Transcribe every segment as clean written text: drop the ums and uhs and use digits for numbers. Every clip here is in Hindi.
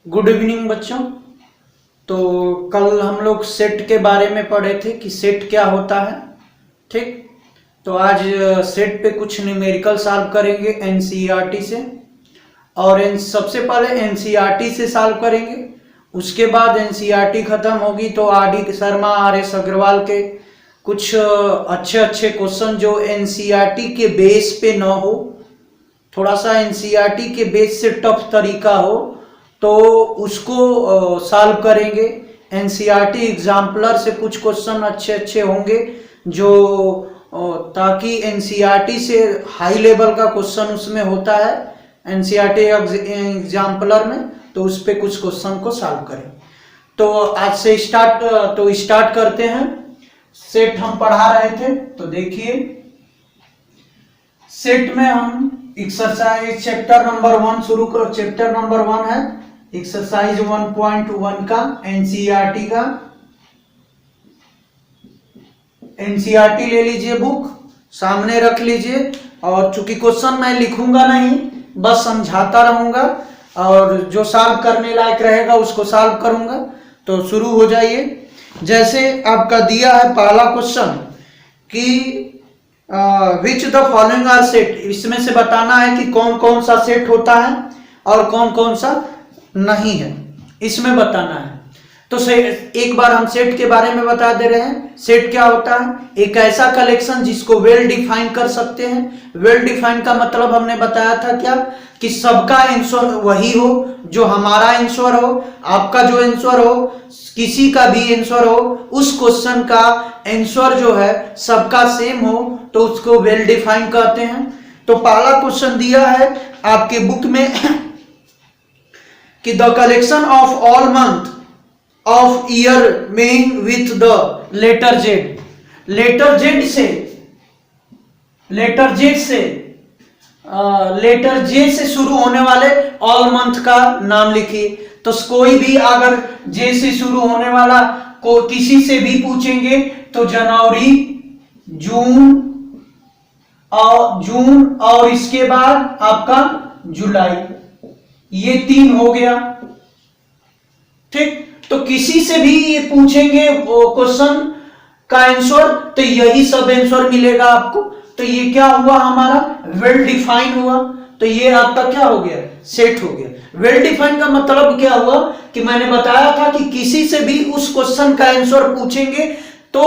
गुड इवनिंग बच्चों। तो कल हम लोग सेट के बारे में पढ़े थे कि सेट क्या होता है। ठीक, तो आज सेट पे कुछ न्यूमेरिकल सॉल्व करेंगे एनसीईआरटी से। और सबसे पहले एनसीईआरटी से सॉल्व करेंगे, उसके बाद एनसीईआरटी खत्म होगी तो आर.डी. शर्मा, आर.एस. अग्रवाल के कुछ अच्छे अच्छे क्वेश्चन जो एनसीईआरटी के बेस पे ना हो, थोड़ा सा एनसीईआरटी के बेस से टफ तरीका हो, तो उसको सॉल्व करेंगे। एनसीईआरटी एग्जाम्पलर से कुछ क्वेश्चन अच्छे अच्छे होंगे जो ताकि एनसीईआरटी से हाई लेवल का क्वेश्चन उसमें होता है एनसीईआरटी एग्जाम्पलर में, तो उस पे कुछ क्वेश्चन को सॉल्व करें। तो आज से स्टार्ट करते हैं। सेट हम पढ़ा रहे थे, तो देखिए सेट में हम एक्सरसाइज चैप्टर नंबर 1 शुरू कर। चैप्टर नंबर 1 है एक्सरसाइज 1.1 का एनसीईआरटी का। एनसीईआरटी ले लीजिए, बुक सामने रख लीजिए, और चूंकि क्वेश्चन मैं लिखूंगा नहीं, बस समझाता रहूंगा और जो सॉल्व करने लायक रहेगा उसको सॉल्व करूंगा। तो शुरू हो जाइए। जैसे आपका दिया है पहला क्वेश्चन कि which the following are set, इसमें से बताना है कि कौन कौन सा सेट होता है और कौन कौन सा नहीं है, इसमें बताना है। तो एक बार हम सेट के बारे में बता दे रहे हैं। सेट क्या होता है? एक ऐसा कलेक्शन जिसको वेल डिफाइन कर सकते हैं। वेल डिफाइन का मतलब हमने बताया था क्या, कि सबका आंसर वही हो, जो हमारा आंसर हो, आपका जो आंसर हो, किसी का भी आंसर हो, उस क्वेश्चन का आंसर जो है सबका सेम हो, तो उसको वेल डिफाइन कहते हैं। तो पहला क्वेश्चन दिया है आपके बुक में कि the collection of all month of year beginning with the letter z. Letter j से शुरू होने वाले ऑल मंथ का नाम लिखिए। तो कोई भी अगर जे से शुरू होने वाला को किसी से भी पूछेंगे तो जनवरी, जून और इसके बाद आपका जुलाई, ये 3 हो गया। ठीक, तो किसी से भी ये पूछेंगे क्वेश्चन का आंसर, तो यही सब आंसर मिलेगा आपको। तो ये क्या हुआ, हमारा वेल डिफाइन हुआ। तो ये आपका क्या हो गया, सेट हो गया। वेल डिफाइन का मतलब क्या हुआ कि मैंने बताया था कि किसी से भी उस क्वेश्चन का आंसर पूछेंगे तो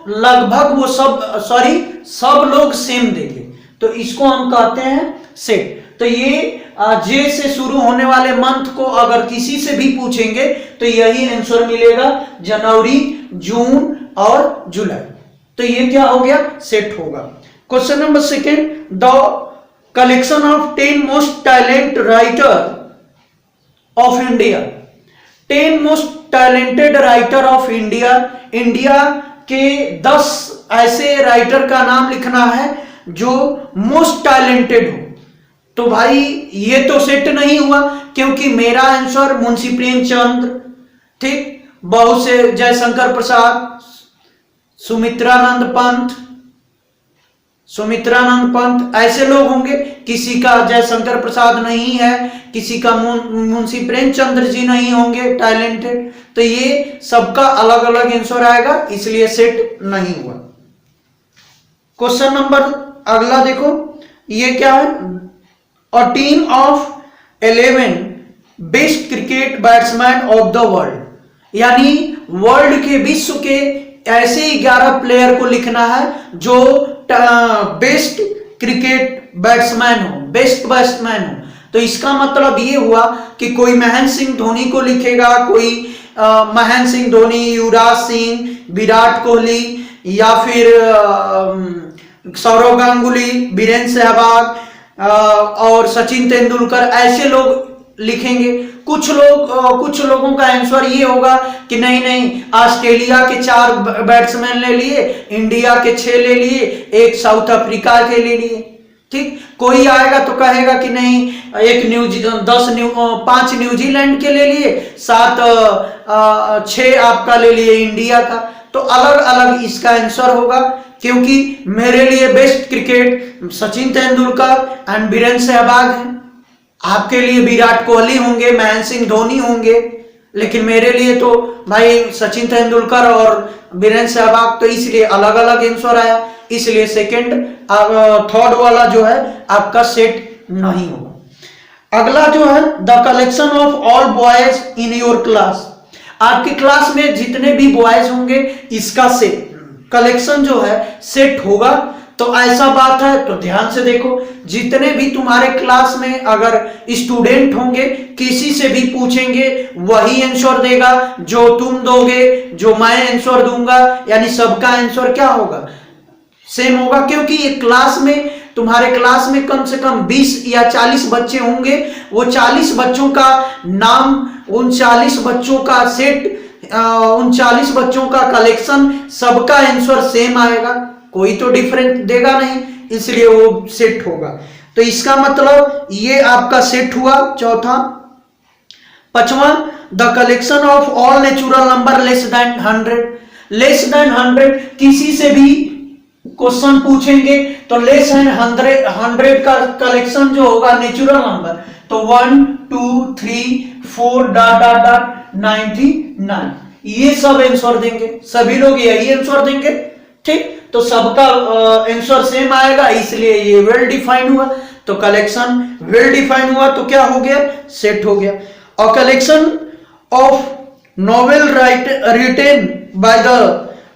लगभग वो सब लोग सेम देंगे, तो इसको हम कहते हैं सेट। तो ये जे से शुरू होने वाले मंथ को अगर किसी से भी पूछेंगे तो यही आंसर मिलेगा, जनवरी, जून और जुलाई। तो ये क्या हो गया, सेट होगा। Question number 2, the collection of 10 most talent writer of India. 10 most talented writer of India. India के 10 ऐसे राइटर का नाम लिखना है जो मोस्ट टैलेंटेड हो। तो भाई ये तो सेट नहीं हुआ, क्योंकि मेरा आंसर मुंशी प्रेमचंद, ठीक, बहुत से जयशंकर प्रसाद, सुमित्रानंद पंत ऐसे लोग होंगे। किसी का जयशंकर प्रसाद नहीं है, किसी का मुंशी प्रेमचंद्र जी नहीं होंगे टैलेंटेड, तो ये सबका अलग अलग आंसर आएगा, इसलिए सेट नहीं हुआ। क्वेश्चन नंबर अगला देखो, ये क्या है, A team of 11 best cricket batsman of the world, यानी वर्ल्ड के, विश्व के ऐसे 11 प्लेयर को लिखना है जो बेस्ट क्रिकेट बैट्समैन हो, बेस्ट बैट्समैन हो। तो इसका मतलब ये हुआ कि कोई महेंद्र सिंह धोनी को लिखेगा, कोई महेंद्र सिंह धोनी, युवराज सिंह, विराट कोहली, या फिर सौरव गांगुली, वीरेंद्र सहवाग और सचिन तेंदुलकर, ऐसे लोग लिखेंगे। कुछ लोगों का आंसर ये होगा कि नहीं, ऑस्ट्रेलिया के 4 बैट्समैन ले लिए, इंडिया के 6 ले लिए, एक साउथ अफ्रीका के ले लिए। ठीक, कोई आएगा तो कहेगा कि नहीं, 5 न्यूजीलैंड के ले लिए, 6 आपका ले लिए इंडिया का। तो अलग अलग इसका आंसर होगा, क्योंकि मेरे लिए best cricket Sachin Tendulkar and Virender Sehwag है। आपके लिए विराट कोहली होंगे, महेंद्र सिंह धोनी होंगे, लेकिन मेरे लिए तो भाई सचिन तेंदुलकर और वीरेंद्र सहवाग, तो इसलिए अलग अलग आंसर आया। इसलिए सेकंड थर्ड वाला जो है आपका सेट नहीं होगा। अगला जो है the collection of all boys in your class. आपकी क्लास में जितने भी बॉयज होंगे इसका सेट कलेक्शन जो है सेट होगा। तो ऐसा बात है तो ध्यान से देखो, जितने भी तुम्हारे क्लास में अगर स्टूडेंट होंगे किसी से भी पूछेंगे वही आंसर देगा जो तुम दोगे, जो मैं आंसर दूंगा, यानी सबका आंसर क्या होगा, सेम होगा। क्योंकि ये क्लास में, तुम्हारे क्लास में कम से कम 20 या 40 बच्चे होंगे, वो 40 बच्चों का नाम, उन 40 बच्चों का सेट, उन 40 बच्चों का कलेक्शन, सबका आंसर सेम आएगा, कोई तो डिफरेंस देगा नहीं, इसलिए वो सेट होगा। तो इसका मतलब ये आपका सेट हुआ चौथा। पांचवा the collection of all natural number less than 100। Less than 100 किसी से भी क्वेश्चन पूछेंगे तो लेस देन 100 का कलेक्शन जो होगा नेचुरल नंबर, तो 1 2 3 4 डॉट डॉट डॉट 99, ये सब आंसर देंगे, सभी लोग यही आंसर देंगे। ठीक, तो सबका आंसर सेम आएगा, इसलिए ये वेल डिफाइंड हुआ। तो कलेक्शन वेल डिफाइंड हुआ तो क्या हो गया, सेट हो गया। और collection of novel written by the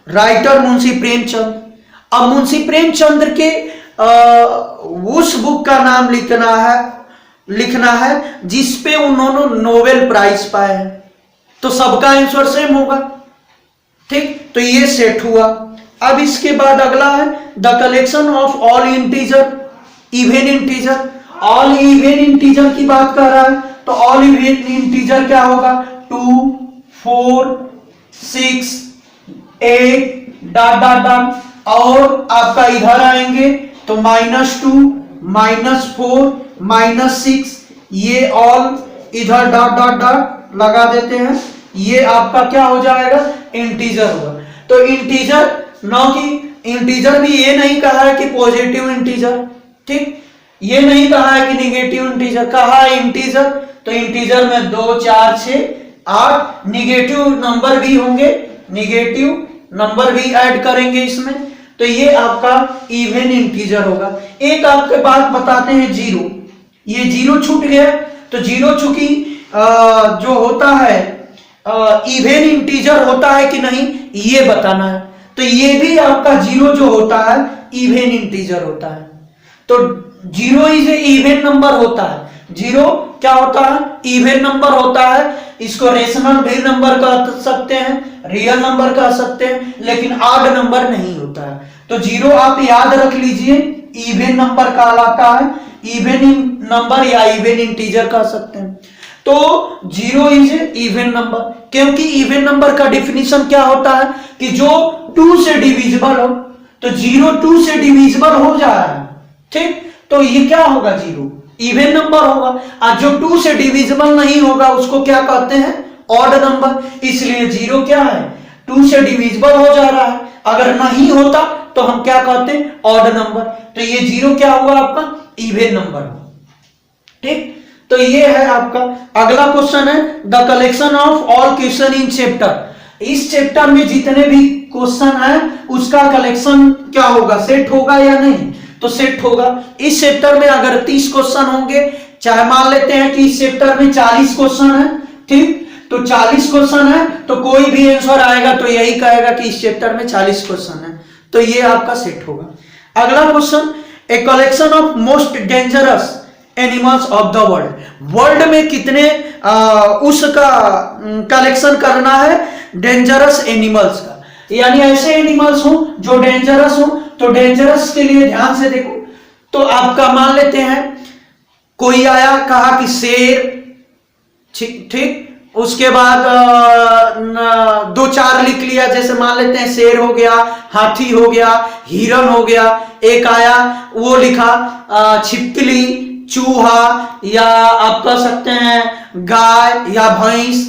writer Munshi Premchand. अब मुंशी प्रेमचंद के उस बुक का नाम लिखना है जिसपे उन्होंने नोबेल प्राइज पाया है, तो सबका आंसर सेम होगा। ठीक, तो ये सेट हुआ। अब इसके बाद अगला है the collection of all integer even integer. All even integer की बात कर रहा है, तो ऑल इवन इंटीजर क्या होगा, 2 4 6 8 डॉट डॉट डॉट, और आपका इधर आएंगे तो -2 -4 -6, ये ऑल इधर डॉट डॉट डॉट लगा देते हैं, ये आपका क्या हो जाएगा, इंटीजर होगा। तो इंटीजर ना कि इंटीजर भी ये नहीं कहा है कि पॉजिटिव इंटीजर, ठीक, ये नहीं कहा है कि निगेटिव इंटीजर, कहा है इंटीजर। तो इंटीजर में 2 4 6 8 निगेटिव नंबर भी होंगे, निगेटिव नंबर भी ऐड करेंगे इसमें, तो ये आपका इवन इंटीजर होगा। एक आपके बात बताते हैं, जीरो, ये जीरो छूट गया, तो जीरो चूंकि जो होता है इवन इंटीजर होता है कि नहीं ये बताना है, तो ये भी आपका जीरो जो होता है इवन इंटीजर होता है। तो zero is a even number होता है, जीरो क्या होता है, इवन नंबर होता है। इसको रेशनल भी नंबर कह सकते हैं, रियल नंबर कह सकते हैं, लेकिन ऑड नंबर नहीं होता है। तो जीरो आप याद रख लीजिए इवन नंबर कहलाता है, इवन नंबर या इवन इंटीजर कह सकते हैं। तो जीरो इज इवन नंबर, क्योंकि इवन नंबर का डिफिनीशन क्या होता है कि जो 2 से डिविजिबल हो, तो जीरो 2 से डिविजिबल हो जा रहा है, ठीक, तो ये क्या होगा, जीरो इवन नंबर होगा। और जो 2 से डिविजिबल नहीं होगा उसको क्या कहते हैं, ऑड नंबर। इसलिए जीरो क्या है, 2 से डिविजिबल हो जा रहा है, अगर नहीं होता तो हम क्या कहते हैं, ऑड नंबर। तो ये जीरो क्या हुआ आपका, इवन नंबर, ठीक। तो ये है आपका। अगला क्वेश्चन है the collection of all question in chapter. इस चैप्टर में जितने भी क्वेश्चन है उसका कलेक्शन क्या होगा, सेट होगा या नहीं, तो सेट होगा। इस चैप्टर में अगर 30 क्वेश्चन होंगे, चाहे मान लेते हैं कि इस चैप्टर में 40 क्वेश्चन है, ठीक, तो 40 क्वेश्चन है तो कोई भी आंसर आएगा तो यही कहेगा कि इस चैप्टर में 40 क्वेश्चन है, तो ये आपका सेट होगा। अगला question, a collection of most dangerous animals of the world. World में कितने उसका कलेक्शन करना है, डेंजरस एनिमल्स का, यानी ऐसे एनिमल्स हो जो डेंजरस हो। तो डेंजरस के लिए ध्यान से देखो, तो आपका मान लेते हैं कोई आया कहा कि शेर, ठीक, उसके बाद 2 4 लिख लिया, जैसे मान लेते हैं शेर हो गया, हाथी हो गया, हिरन हो गया। एक आया वो लिखा छिपकली, चूहा, या आप कह सकते हैं गाय या भैंस,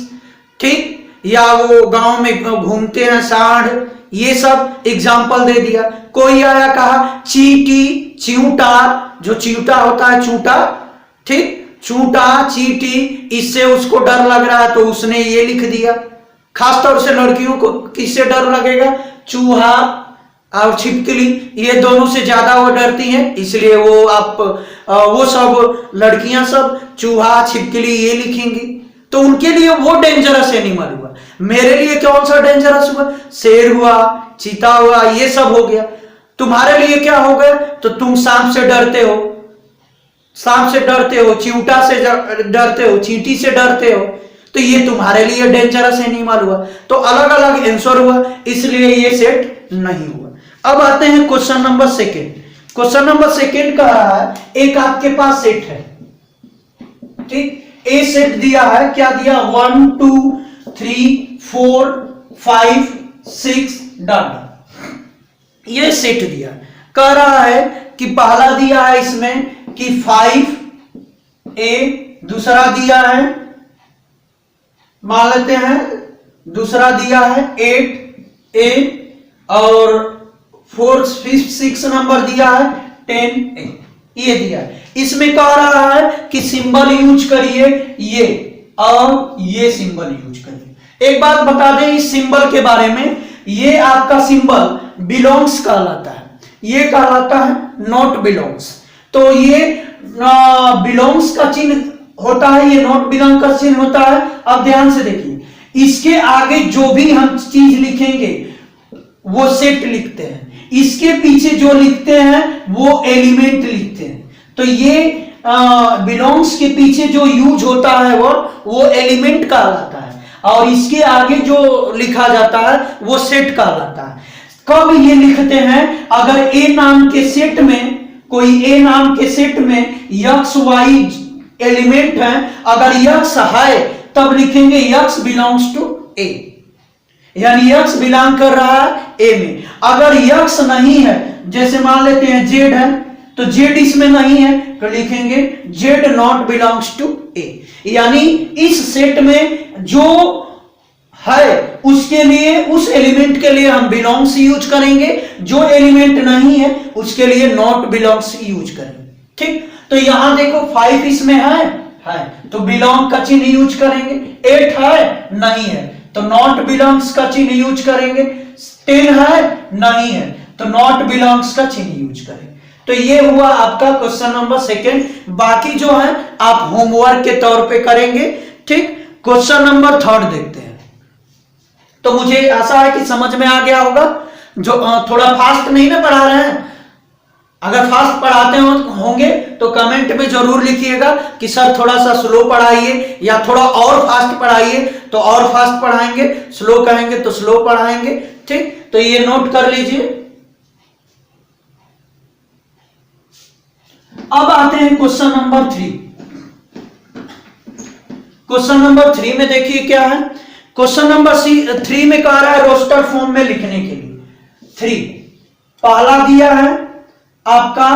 ठीक, या वो गांव में घूमते हैं सांड, ये सब एग्जाम्पल दे दिया। कोई आया कहा चींटी, चिंटा, जो चिंटा होता है चूटा, ठीक, चूटा चींटी, इससे उसको डर लग रहा है तो उसने ये लिख दिया। खासतौर से लड़कियों को किससे डर लगेगा? चूहा और छिपकली, ये दोनों से ज्यादा वो डरती हैं, इसलिए वो सब लड़कियां सब चूहा छिपकली ये लिखेंगी। तो उनके लिए वो डेंजरस एनिमल हुआ। मेरे लिए कौन सा डेंजरस हुआ? शेर हुआ, चीता हुआ, ये सब हो गया। तुम्हारे लिए क्या हो गया? तो तुम सांप से डरते हो, चींटा से डरते हो, चींटी से डरते हो, तो ये तुम्हारे लिए डेंजरस एनिमल हुआ। तो अलग अलग आंसर हुआ, इसलिए ये सेट नहीं हुआ। अब आते हैं question number second. Question number second कह रहा है, एक आपके पास सेट है, ठीक, ए सेट दिया है, क्या दिया? 1 2 3 4 5 6 डॉट, ये सेट दिया। कह रहा है कि पहला दिया है इसमें कि 5A, दूसरा दिया है, मान लेते हैं दूसरा दिया है 8A, और 4 5 6 नंबर दिया है 10A, ये दिया है। इसमें कह रहा है कि सिंबल यूज करिए ये और ये सिंबल यूज करिए। एक बात बता दें इस सिंबल के बारे में, ये आपका सिंबल बिलोंग्स कहलाता है, ये कहलाता है नॉट बिलोंग्स। तो ये बिलोंग्स का चिन्ह होता है, ये नॉट बिलोंग का चिन्ह होता है। अब ध्यान से देखिए, इसके आगे जो भी हम चीज लिखेंगे वो सेट लिखते हैं, इसके पीछे जो लिखते हैं वो एलिमेंट लिखते हैं। तो ये बिलोंग्स के पीछे जो यूज होता है वो एलिमेंट कहलाता है, और इसके आगे जो लिखा जाता है वो सेट कहलाता है। कब ये लिखते हैं? अगर ए नाम के सेट में, कोई ए नाम के सेट में यक्स वाई एलिमेंट है, अगर यक्स है तब लिखेंगे यक्स बिलोंग्स टू ए, यानी यक्स बिलोंग कर रहा है ए में। अगर यक्स नहीं है, जैसे मान लेते हैं जेड है, तो जेड इसमें नहीं है तो लिखेंगे जेड नॉट बिलोंग्स टू ए, यानी इस सेट में जो है उसके लिए, उस एलिमेंट के लिए हम बिलोंग्स यूज करेंगे, जो एलिमेंट नहीं है उसके लिए नॉट बिलोंग्स यूज करेंगे, ठीक। तो यहां देखो 5 इसमें है तो बिलोंग का चिन्ह यूज करेंगे, 8 है नहीं है तो नॉट बिलोंग्स का चिन्ह यूज करेंगे, 10 है नहीं है तो नॉट बिलोंग्स का चिन्ह यूज करेंगे। तो ये हुआ आपका क्वेश्चन नंबर सेकेंड। बाकी जो है आप होमवर्क के तौर पे करेंगे, ठीक। क्वेश्चन नंबर थर्ड देखते हैं। तो मुझे आशा है कि समझ में आ गया होगा। जो थोड़ा फास्ट नहीं ना पढ़ा रहे हैं, अगर फास्ट पढ़ाते होंगे तो कमेंट में जरूर लिखिएगा कि सर थोड़ा सा स्लो पढ़ाइए, या थोड़ा और फास्ट पढ़ाइए तो और फास्ट पढ़ाएंगे, स्लो कहेंगे तो स्लो पढ़ाएंगे, ठीक। तो ये नोट कर लीजिए। अब आते हैं क्वेश्चन नंबर 3। क्वेश्चन नंबर 3 में देखिए क्या है। क्वेश्चन नंबर 3 में कह रहा है रोस्टर फॉर्म में लिखने के लिए 3। पहला दिया है आपका,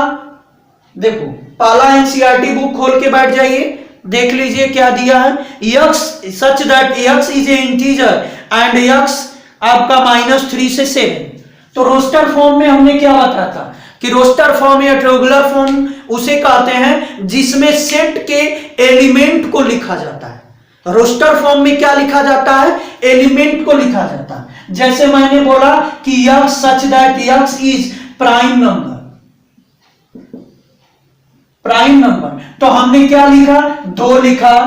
देखो पहला एनसीईआरटी बुक खोल के बैठ जाइए, देख लीजिए क्या दिया है। X such that x is a integer and x आपका -3 से 7। तो रोस्टर फॉर्म में हमने क्या बताया था कि रोस्टर फॉर्म या ट्रायंगुलर फॉर्म उसे कहते हैं जिसमें सेट के एलिमेंट को लिखा जाता है। रोस्टर फॉर्म में क्या लिखा जाता है? एलिमेंट को लिखा जाता है। जैसे मैंने बोला कि x such that x is prime number, prime number, तो हमने क्या लिखा? 2 लिखा,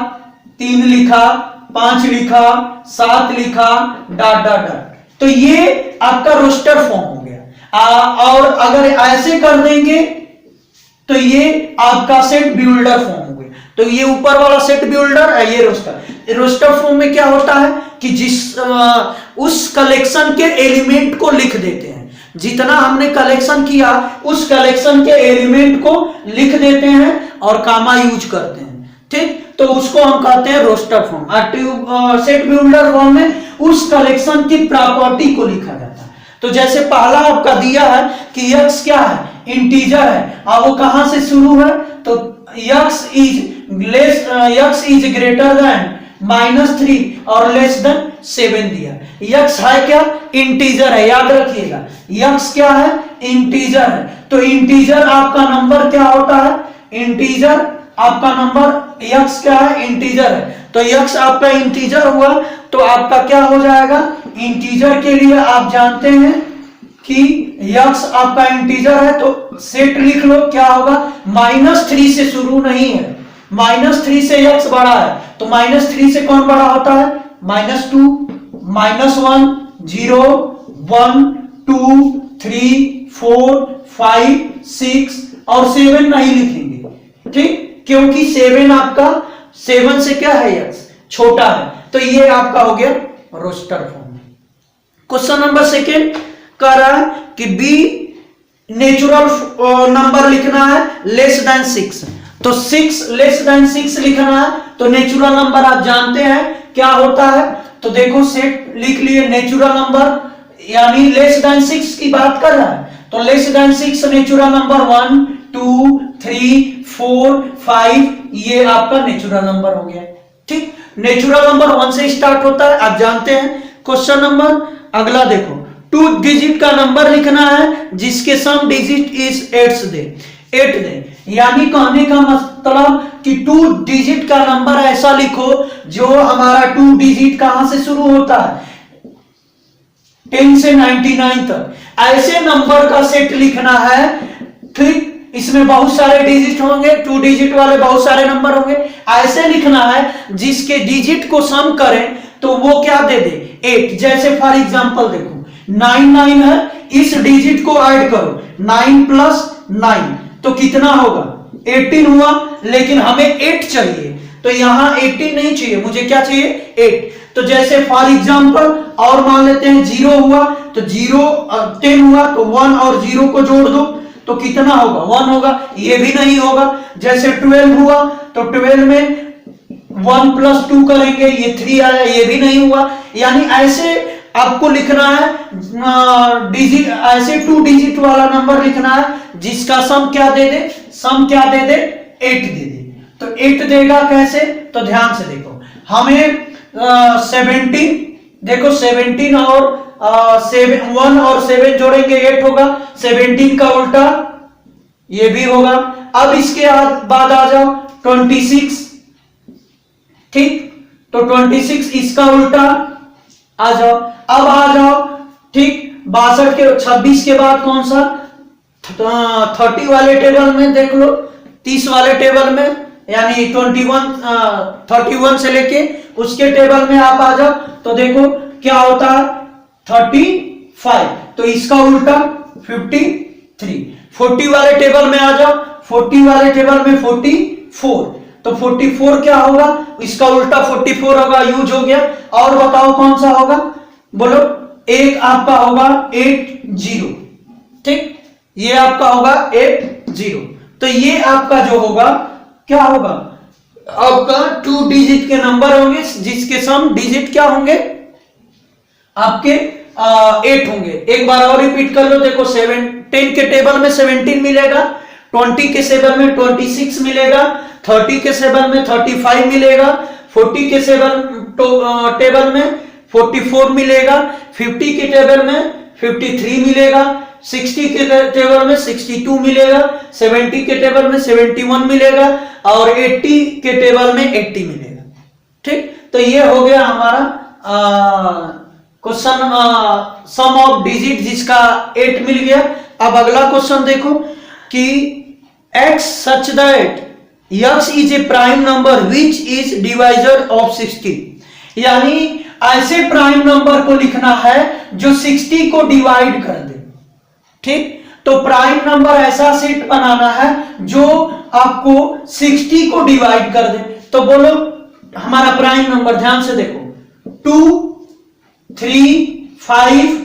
3 लिखा, 5 लिखा, 7 लिखा, डॉट डॉट डॉट। तो ये आपका रोस्टर फॉर्म हो गया। और अगर ऐसे कर देंगे तो ये आपका सेट बिल्डर फॉर्म हो गया। तो ये ऊपर वाला सेट बिल्डर है, ये रोस्टर। रोस्टर फॉर्म में क्या होता है कि उस कलेक्शन के एलिमेंट को लिख देते हैं। जितना हमने कलेक्शन किया उस कलेक्शन के एलिमेंट को लिख देते हैं और कामा यूज करते हैं, ठीक। तो उसको हम कहते हैं roster form. Set builder form में उस कलेक्शन की प्रॉपर्टी को लिखा जाता है। तो जैसे पहला आपका दिया है कि यक्स क्या है? इंटीजर है, और वो कहां से शुरू है? तो यक्स इज ग्रेटर देन -3 और लेस देन 7 दिया। यक्स है क्या? इंटीजर है, याद रखिएगा। यक्स क्या है? इंटीजर है। तो इंटीजर आपका नंबर क्या होता है? इंटीजर आपका नंबर यक्स क्या है, इंटीजर है, तो यक्स आपका इंटीजर हुआ, तो आपका क्या हो जाएगा, इंटीजर के लिए आप जानते हैं कि यक्स आपका इंटीजर है, तो सेट लिख लो, क्या होगा, -3 से शुरू नहीं है, -3 से यक्स बड़ा है, तो -3 से कौन बड़ा होता है, -2, -1, 0, 1, 2, 3, 4, 5, 6 और 7 नहीं लिखेंगे, ठीक, क्योंकि 7 आपका 7 से क्या है, यक्स छोटा है, तो ये आपका हो गया roster form. Question number second कह रहा है कि बी नेचुरल नंबर लिखना है लेस देन 6, तो 6 लेस देन 6 लिखना है, तो नेचुरल नंबर आप जानते हैं क्या होता है, तो देखो सेट लिख लिए, नेचुरल नंबर यानी लेस देन 6 की बात कर रहा है, तो लेस देन 6 नेचुरल नंबर 1, 2, 3, 4, 5 ये आपका नेचुरल नंबर हो गया, ठीक, नेचुरल नंबर 1 से स्टार्ट होता है, आप जानते हैं। क्वेश्चन नंबर अगला देखो, 2 डिजिट का नंबर लिखना है जिसके सम डिजिट इज 8 दे, यानी कहने का मतलब कि 2 डिजिट का नंबर ऐसा लिखो जो हमारा 2 डिजिट कहां से शुरू होता है, 10 से 99 तक, ऐसे नंबर का सेट लिखना है, ठीक, इसमें बहुत सारे डिजिट होंगे, 2 डिजिट वाले बहुत सारे नंबर होंगे, ऐसे लिखना है जिसके डिजिट को सम करें तो वो क्या दे दे, 8, जैसे फॉर एग्जांपल देखो 99 है, इस डिजिट को ऐड करो, 9 प्लस 9 तो कितना होगा, 18 हुआ, लेकिन हमें 8 चाहिए, तो यहां 18 नहीं चाहिए, मुझे क्या चाहिए, 8, तो जैसे फॉर एग्जांपल और मान लेते हैं 0 हुआ, तो 0 10 हुआ, तो 1 और 0 को जोड़ दो तो कितना होगा, 1 होगा, ये भी नहीं होगा, जैसे 12 हुआ, तो 12 में 1 प्लस 2 करेंगे, ये 3 आया, ये भी नहीं हुआ, यानी ऐसे आपको लिखना है डिजिट, ऐसे 2 डिजिट वाला नंबर लिखना है जिसका सम क्या दे दे, सम क्या दे दे, 8 दे दे, तो 8 देगा कैसे, तो ध्यान से देखो, हमें 17 देखो 17 और 1 और 7 जोड़ेंगे 8 होगा, 17 का उल्टा ये भी होगा, अब इसके बाद आ जाओ 26, ठीक, तो 26 इसका उल्टा आ जाओ, अब आ जाओ, ठीक, 62 के 26 के बाद कौन सा, 30 वाले टेबल में देख लो, 30 वाले टेबल में, यानी 31 से लेके उसके टेबल में आप आ जाओ, तो देखो क्या होता है, 35, तो इसका उल्टा 53, 40 वाले टेबल में आ जाओ, 40 वाले टेबल में 44, तो 44 क्या होगा, इसका उल्टा 44 होगा, यूज हो गया, और बताओ कौन सा होगा, बोलो, एक आपका होगा 80, ठीक, ये आपका होगा 80, तो ये आपका जो होगा क्या होगा, आपका 2 डिजिट के नंबर होंगे जिसके सम डिजिट क्या होंगे आपके 8 होंगे। एक बार और रिपीट कर लो, देखो 10 के टेबल में 17 मिलेगा, 20 के टेबल में 26 मिलेगा, 30 के टेबल में 35 मिलेगा, 40 के टेबल में 44 मिलेगा, 50 के टेबल में 53 मिलेगा, 60 के टेबल में 62 मिलेगा, 70 के टेबल में 71 मिलेगा, और 80 के टेबल में 80 मिलेगा, ठीक, तो ये हो गया हमारा क्वेश्चन सम ऑफ डिजिट जिसका 8 मिल गया। अब अगला क्वेश्चन देखो कि x such that x is a prime number which is divisor of 60, यानी ऐसे प्राइम नंबर को लिखना है जो 60 को डिवाइड कर दे, ठीक, तो प्राइम नंबर ऐसा सेट बनाना है जो आपको 60 को डिवाइड कर दे, तो बोलो हमारा प्राइम नंबर, ध्यान से देखो, 2, 3, 5,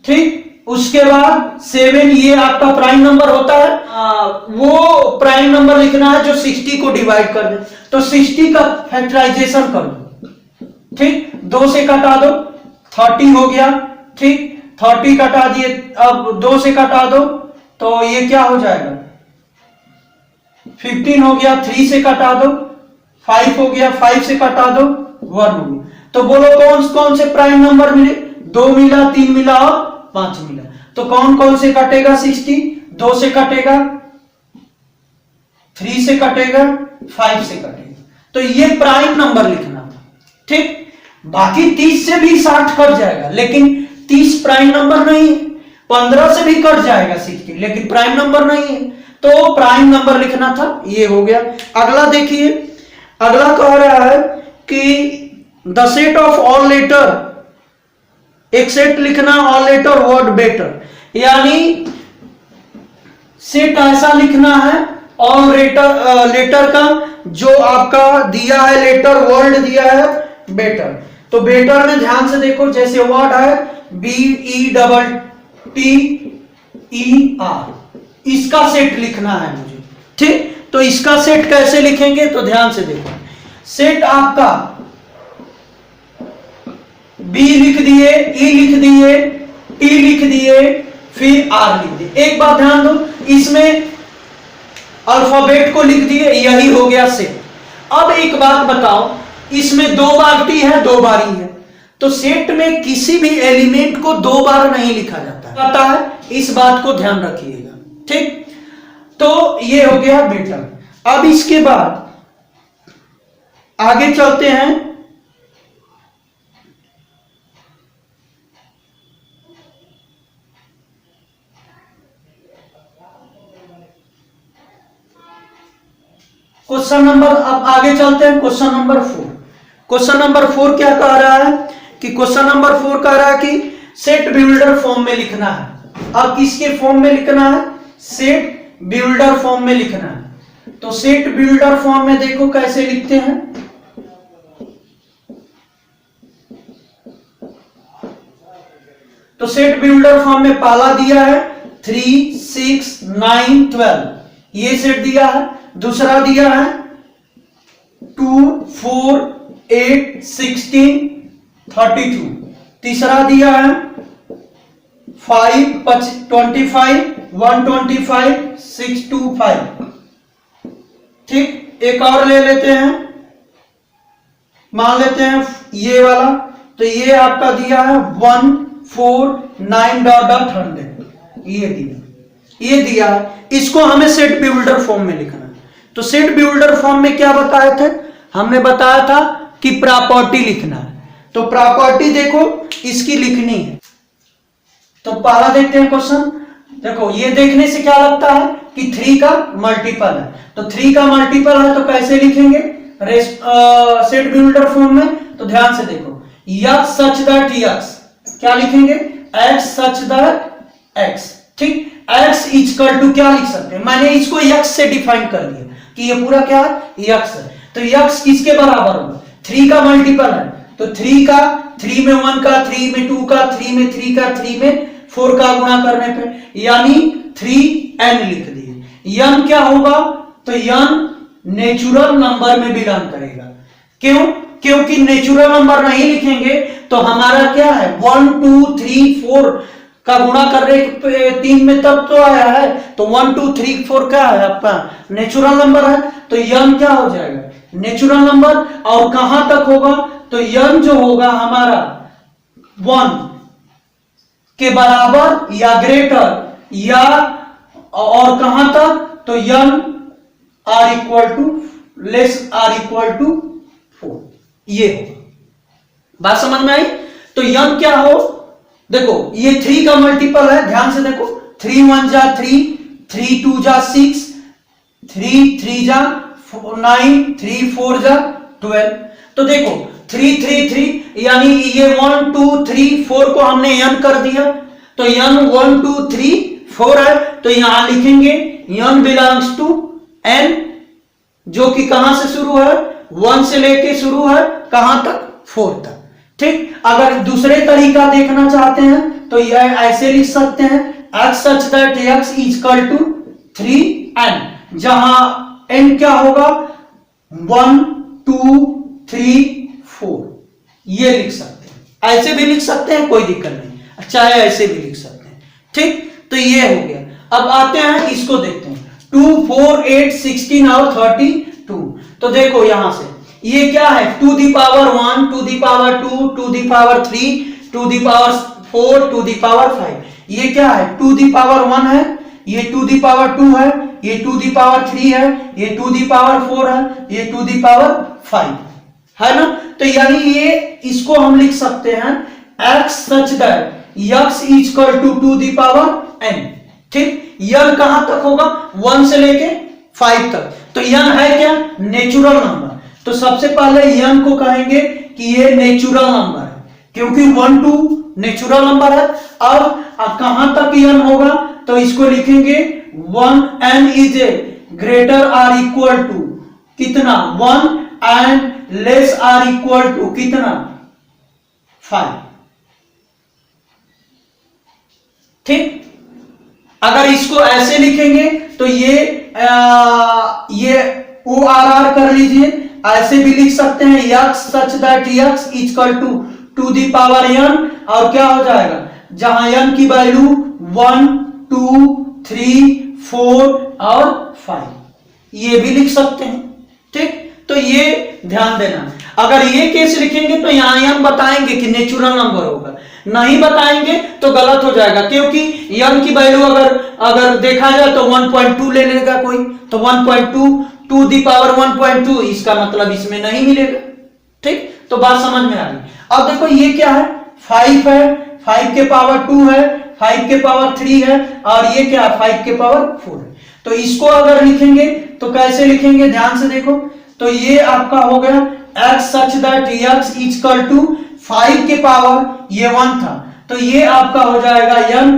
ठीक, उसके बाद 7, ये आपका प्राइम नंबर होता है, वो प्राइम नंबर लिखना है जो 60 को डिवाइड कर दे, तो 60 का फैक्टराइजेशन कर दो, ठीक, 2 से कटा दो, 30 हो गया, ठीक, 30 कटा दिए, अब 2 से कटा दो तो ये क्या हो जाएगा, 15 हो गया, 3 से कटा दो, 5 हो गया, 5 से कटा दो, 1 हो गया, तो बोलो कौन कौन से प्राइम नंबर मिले, 2 मिला, 3 मिला और 5 मिला, तो कौन कौन से कटेगा, 60, 2 से कटेगा, 3 से कटेगा, 5 से कटेगा। तो ये प्राइम नंबर लिखना था, ठीक। बाकी 30 से भी 60 कट जाएगा, लेकिन 30 प्राइम नंबर नहीं है। 15 से भी कट जाएगा 60, लेकिन प्राइम नंबर नहीं है, तो प्राइम नंबर लिखना था। ये हो गया। अगला देखिए, अगला कह रहा है कि the set of all letter, एक सेट लिखना ऑल लेटर वर्ड बेटर, यानी सेट ऐसा लिखना है ऑल लेटर का जो आपका दिया है लेटर वर्ड दिया है बेटर। तो बेटर में ध्यान से देखो, जैसे वर्ड है BETTER, इसका सेट लिखना है मुझे, ठीक। तो इसका सेट कैसे लिखेंगे, तो ध्यान से देखो। सेट आपका B लिख दिए, E लिख दिए, T लिख दिए, फिर R लिख दिए। एक बात ध्यान दो, इसमें अल्फाबेट को लिख दिए, यही हो गया सेट। अब एक बात बताओ, इसमें 2 बार T है, 2 बार E है, तो सेट में किसी भी एलिमेंट को 2 बार नहीं लिखा जाता है, इस बात को ध्यान रखिएगा, ठीक। तो ये हो गया बेटर। अब इसके बाद आगे चलते हैं। क्वेश्चन नंबर, अब आगे चलते हैं क्वेश्चन नंबर 4। क्वेश्चन नंबर 4 क्या कह रहा है कि क्वेश्चन नंबर 4 कह रहा है कि सेट बिल्डर फॉर्म में लिखना है। अब किसके फॉर्म में लिखना है, सेट बिल्डर फॉर्म में लिखना है। तो सेट बिल्डर फॉर्म में देखो कैसे लिखते हैं। तो सेट बिल्डर फॉर्म में पहला दिया है 3, 6, 9, 12, ये सेट दिया है। दूसरा दिया है 2, 4, 8, 16, 32। तीसरा दिया है 5, 25, 125, 625, ठीक। एक और ले लेते हैं, मान लेते हैं ये वाला। तो ये आपका दिया है 1, 4, 9, 100, ये दिया है। इसको हमें सेट बिल्डर फॉर्म में लिखना है। तो सेट बिल्डर फॉर्म में क्या बताए थे, हमने बताया था कि प्रॉपर्टी लिखना है। तो प्रॉपर्टी देखो इसकी लिखनी है। तो पहला देखते हैं क्वेश्चन। देखो ये देखने से क्या लगता है कि 3 का मल्टीपल है, तो 3 का मल्टीपल है तो कैसे लिखेंगे सेट बिल्डर फॉर्म में। तो ध्यान से देखो, x सच दैट x, क्या लिखेंगे, x सच दैट x, ठीक। x इक्वल टू क्या लिख सकते हैं, मैंने इसको x से डिफाइन कर दिया कि ये पूरा क्या है, x है। तो x किसके बराबर होगा, 3 का मल्टीपल है। तो 3 का, 3 में 1 का, 3 में 2 का, 3 में 3 का, 3 में 4 का गुणा करने पे, यानी 3n लिख दिए। n क्या होगा, तो n नेचुरल नंबर में बिलोंग करेगा। क्यों, क्योंकि नेचुरल नंबर नहीं लिखेंगे तो हमारा क्या है 1, 2, 3, 4 का गुणा करने पे 3 में तब तो आया है। तो 1, 2, 3, 4 क्या है आपका नेचुरल नंबर है। तो n क्या हो जाएगा, नेचुरल नंबर। और कहां तक होगा, तो n जो होगा हमारा 1 के बराबर या ग्रेटर, या और कहां तक, तो n or equal to less or equal to 4, ये हो। बात समझ में आई। तो n क्या हो, देखो ये 3 का मल्टीपल है, ध्यान से देखो, 3 1 जा 3, 3 2 जा 6, 3 3 जा 9, 3 4 जा 12। तो देखो 3 3 3, यानी ये 1 2 3 4 को हमने n कर दिया। तो n 1 2 3 4 है, तो यहां लिखेंगे n बिलोंग्स टू n, जो कि कहां से शुरू है, 1 से लेके शुरू है कहां तक, 4 तक, ठीक। अगर दूसरे तरीका देखना चाहते हैं तो यह ऐसे लिख सकते हैं x such that x equal to 3n, जहां n क्या होगा 1 2 3 4, ये लिख सकते हैं। ऐसे भी लिख सकते हैं, कोई दिक्कत नहीं, चाहे ऐसे भी लिख सकते हैं, ठीक। तो ये हो गया। अब आते हैं इसको देखते हैं, 2 4 8 16 और 32। तो देखो यहां से ये क्या है, 2 the power 1, 2 the power 2, 2 the power 3, 2 the power 4, 2 the power 5। ये क्या है, 2 दी पावर 1 है, ये 2 दी पावर 2 है, ये 2 दी पावर 3 है, ये 2 दी पावर 4 है, ये 2 दी पावर 5 है ना। तो यानी ये इसको हम लिख सकते हैं x such that x is equal to 2 the power n। ठीक, n कहां तक होगा, 1 से लेके 5 तक। तो n है क्या, नेचुरल नंबर। तो सबसे पहले n को कहेंगे कि ये नेचुरल नंबर है, क्योंकि 1 2 नेचुरल नंबर है। अब कहां तक n होगा, तो इसको लिखेंगे 1 n is a greater or equal to कितना, 1 and less or equal to कितना, 5। ठीक, अगर इसको ऐसे लिखेंगे तो ये ओ आर आर कर लीजिए, ऐसे भी लिख सकते हैं x such that x equal to 2 the power n, और क्या हो जाएगा, जहां n की वैल्यू 1 2 3 4 और 5, ये भी लिख सकते हैं। ठीक, तो ये ध्यान देना। अगर ये केस लिखेंगे तो यहां हम बताएंगे कि नेचुरल नंबर होगा, नहीं बताएंगे तो गलत हो जाएगा, क्योंकि n की वैल्यू अगर देखा जाए तो 1.2 ले लेगा कोई, तो 1.2 2 दी पावर 1.2, इसका मतलब इसमें नहीं मिलेगा। ठीक, तो बात समझ में आ गई। अब देखो ये क्या है, 5 है, 5 के पावर 2 है, 5 के पावर 3 है, और ये क्या है, 5 के पावर 4 है। तो इसको अगर लिखेंगे तो कैसे लिखेंगे, ध्यान से देखो। तो ये आपका हो गया x such that x equal to 5 के पावर, ये 1 था, तो ये आपका हो जाएगा n।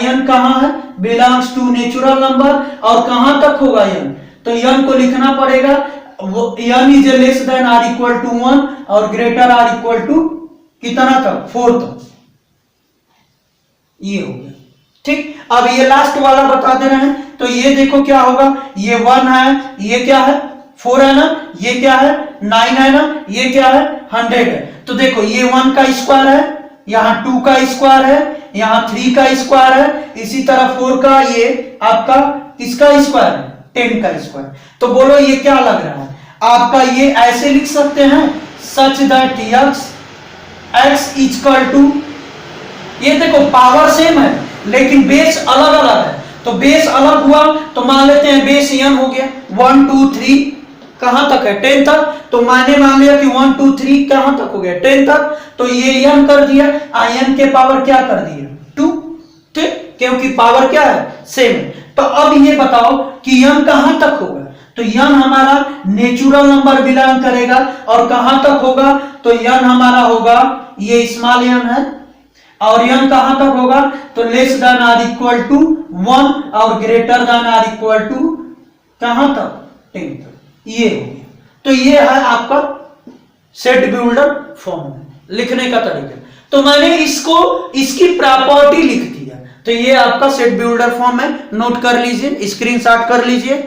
n कहां है, बिलोंग्स टू नेचुरल नंबर, और कहां तक होगा n, तो n को लिखना पड़ेगा n is less than or equal to 1 और ग्रेटर आर इक्वल टू कितना तक, 4 तक। ये हो गया। ठीक, अब ये लास्ट वाला बता दे रहे हैं। तो ये देखो क्या होगा, ये 1 है, ये क्या है 4 है ना, ये क्या है 9 है ना, ये क्या है 100 है। तो देखो ये 1 का स्क्वायर है, यहाँ 2 का स्क्वायर है, यहाँ 3 का स्क्वायर है, इसी तरह 4 का, ये आपका किसका स्क्वायर है, 10 का स्क्वायर। तो बोलो ये क्या लग रहा है आपका, ये ऐसे लिख सकते हैं such that x equal to, ये देखो पावर सेम है लेकिन बेस अलग अलग है, तो बेस अलग हुआ तो मान लेते हैं बेस n हो गया, 1 2 3 कहां तक है, 10 तक। तो मैंने मान लिया कि 1 2 3 कहां तक हो गया, 10 तक। तो ये n कर दिया, n के पावर क्या कर दिया, 2। ठीक, क्योंकि पावर क्या है, सेम है। तो अब ये बताओ कि n कहां तक होगा, तो n हमारा नेचुरल नंबर बिलोंग करेगा, और कहां तक होगा, तो n हमारा होगा ये स्मॉल n है, और n कहां तक होगा, तो less than or equal to 1 और greater than or equal to कहां तक, 10 तक। ये हो गया। तो ये है आपका सेट बिल्डर फॉर्म लिखने का तरीका। तो मैंने इसको इसकी प्रॉपर्टी लिख दिया, तो ये आपका सेट बिल्डर फॉर्म है, नोट कर लीजिए, स्क्रीनशॉट कर लीजिए।